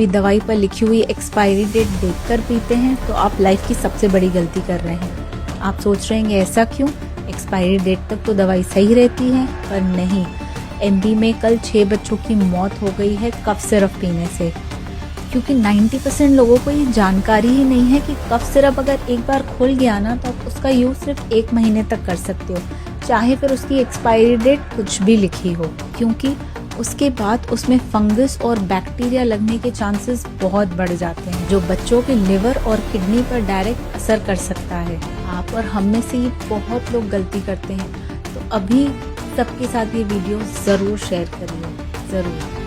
भी दवाई पर लिखी हुई एक्सपायरी डेट देखकर पीते हैं तो आप लाइफ की सबसे बड़ी गलती कर रहे हैं। आप सोच रहे हैं ऐसा क्यों, एक्सपायरी डेट तक तो दवाई सही रहती है, पर नहीं। एमपी में कल 6 बच्चों की मौत हो गई है कफ सिरप पीने से, क्योंकि 90% लोगों को ये जानकारी ही नहीं है कि कफ सिरप अगर एक बार खुल गया ना तो आप उसका यूज़ सिर्फ 1 महीने तक कर सकते हो, चाहे फिर उसकी एक्सपायरी डेट कुछ भी लिखी हो, क्योंकि उसके बाद उसमें फंगस और बैक्टीरिया लगने के चांसेस बहुत बढ़ जाते हैं, जो बच्चों के लिवर और किडनी पर डायरेक्ट असर कर सकता है। आप और हम में से ये बहुत लोग गलती करते हैं, तो अभी सबके साथ ये वीडियो ज़रूर शेयर करिए, ज़रूर।